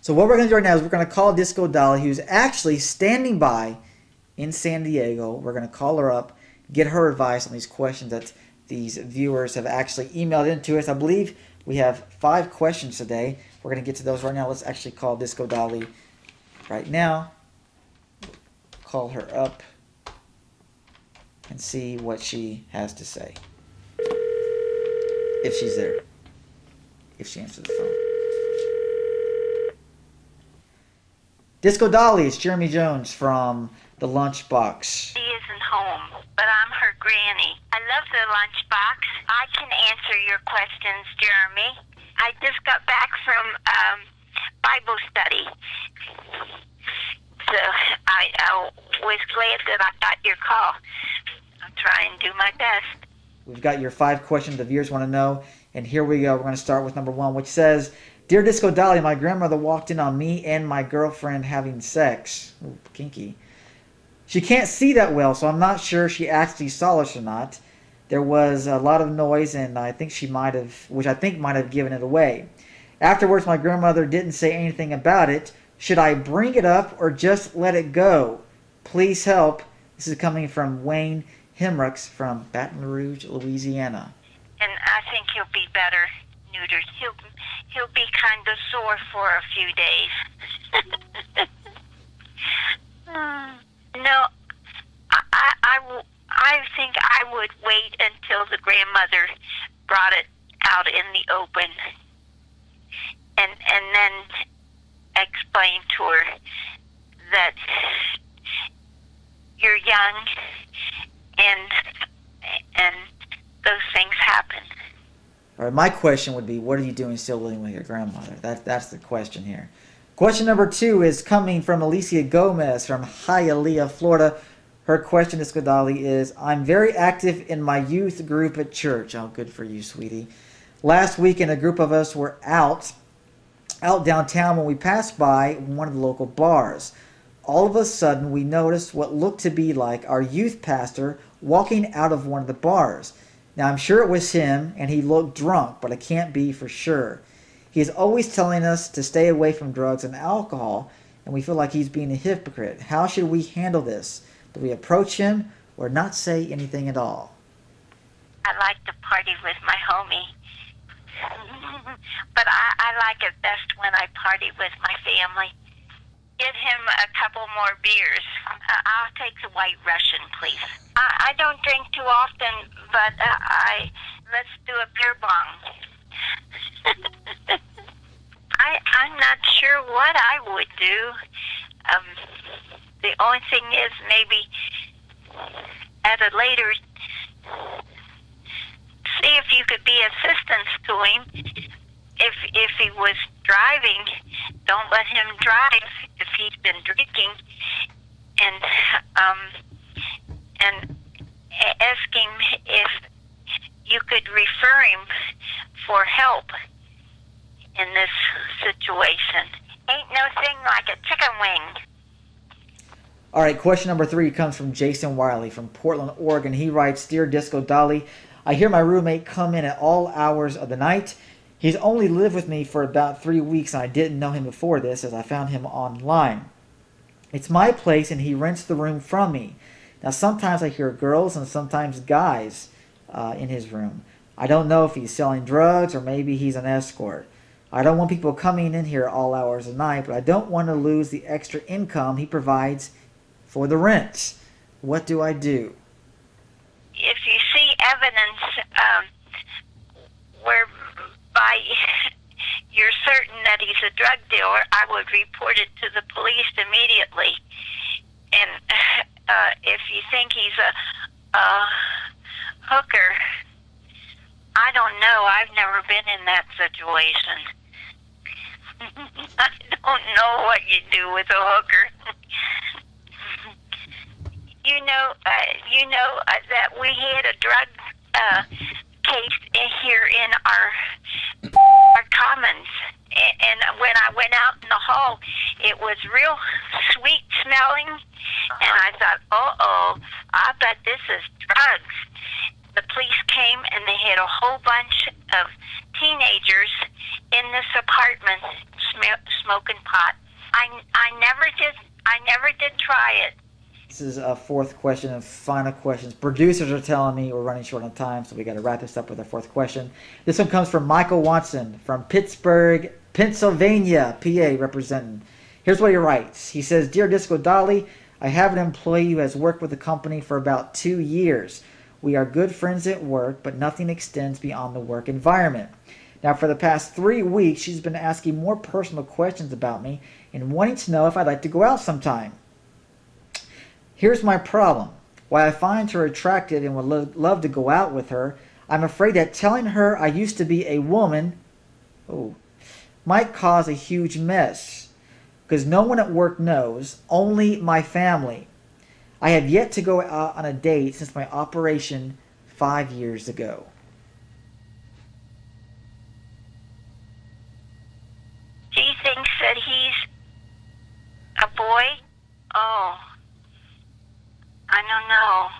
So what we're going to do right now is we're going to call Disco Dolly, who's actually standing by in San Diego. We're going to call her up, get her advice on these questions that these viewers have actually emailed into us. I believe we have 5 questions today. We're going to get to those right now. Let's actually call Disco Dolly right now. Call her up and see what she has to say. If she's there. If she answers the phone. Disco Dolly, it's Jeremy Jones from The Lunchbox. She isn't home, but I'm her granny. I love The Lunchbox. I can answer your questions, Jeremy. I just got back from Bible study. So I was glad that I got your call. I'll try and do my best. We've got your 5 questions the viewers want to know. And here we go. We're going to start with number 1, which says, Dear Disco Dolly, my grandmother walked in on me and my girlfriend having sex. Ooh, kinky. She can't see that well, so I'm not sure she actually saw us or not. There was a lot of noise, and I think she might have, which I think might have given it away. Afterwards, my grandmother didn't say anything about it. Should I bring it up or just let it go? Please help. This is coming from Wayne Hemricks from Baton Rouge, Louisiana. And I think he'll be better neutered. He'll be kind of sore for a few days. No, I think I would wait until the grandmother brought it out in the open, and then explain to her that you're young and those things happen. All right, my question would be, what are you doing still living with your grandmother? That's the question here. Question number 2 is coming from Alicia Gomez from Hialeah, Florida. Her question, Disco Dolly, is, I'm very active in my youth group at church. Oh, good for you, sweetie. Last weekend, a group of us were out downtown when we passed by one of the local bars. All of a sudden, we noticed what looked to be like our youth pastor walking out of one of the bars. Now, I'm sure it was him, and he looked drunk, but I can't be for sure. He is always telling us to stay away from drugs and alcohol, and we feel like he's being a hypocrite. How should we handle this? Do we approach him or not say anything at all? I like to party with my homie, but I like it best when I party with my family. Get him a couple more beers. I'll take the White Russian, please. I don't drink too often, but let's do a beer bong. I'm not sure what I would do. The only thing is maybe at a later, see if you could be assistance to him. If he was driving, don't let him drive if he's been drinking, and ask him if you could refer him for help in this situation. Ain't no thing like a chicken wing. All right, question number 3 comes from Jason Wiley from Portland, Oregon. He writes, Dear Disco Dolly, I hear my roommate come in at all hours of the night. He's only lived with me for about 3 weeks, and I didn't know him before this as I found him online. It's my place, and he rents the room from me. Now, sometimes I hear girls and sometimes guys in his room. I don't know if he's selling drugs or maybe he's an escort. I don't want people coming in here all hours of the night, but I don't want to lose the extra income he provides for the rent. What do I do? If you see evidence whereby you're certain that he's a drug dealer, I would report it to the police immediately. And if you think he's a hooker, I don't know. I've never been in that situation. I don't know what you do with a hooker. You know that we had a drug case here in our commons, and when I went out in the hall, it was real sweet smelling, and I thought, I bet this is drugs. The police came and they had a whole bunch of teenagers in this apartment smoking pot. I never did try it. This is a fourth question and final questions. Producers are telling me we're running short on time, so we got to wrap this up with our fourth question. This one comes from Michael Watson from Pittsburgh, Pennsylvania, PA, representing. Here's what he writes. He says, "Dear Disco Dollie, I have an employee who has worked with the company for about 2 years. We are good friends at work, but nothing extends beyond the work environment. Now, for the past 3 weeks, she's been asking more personal questions about me and wanting to know if I'd like to go out sometime. Here's my problem. While I find her attractive and would love to go out with her, I'm afraid that telling her I used to be a woman might cause a huge mess, because no one at work knows, only my family. I have yet to go out on a date since my operation 5 years ago." She thinks that he's a boy? Oh, I don't know.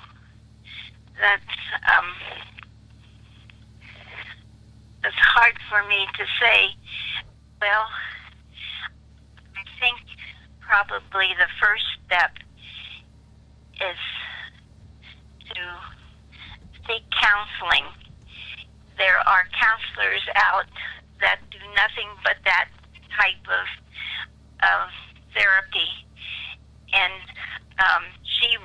That's hard for me to say. Well, I think probably the first step is to seek counseling. There are counselors out that do nothing but that type of therapy, and she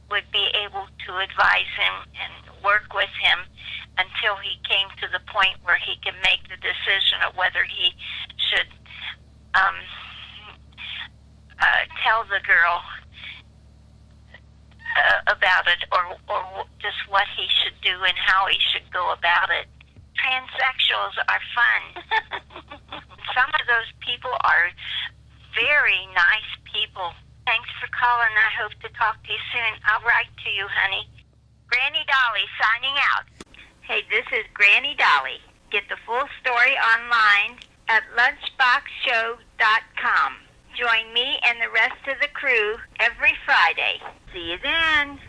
would be able to advise him and work with him until he came to the point where he can make the decision of whether he should tell the girl about it, or just what he should do and how he should go about it. Transsexuals are fun. Some of those people are very nice people. Thanks for calling. I hope to talk to you soon. I'll write to you, honey. Granny Dollie signing out. Hey, this is Granny Dollie. Get the full story online at lunchboxshow.com. Join me and the rest of the crew every Friday. See you then.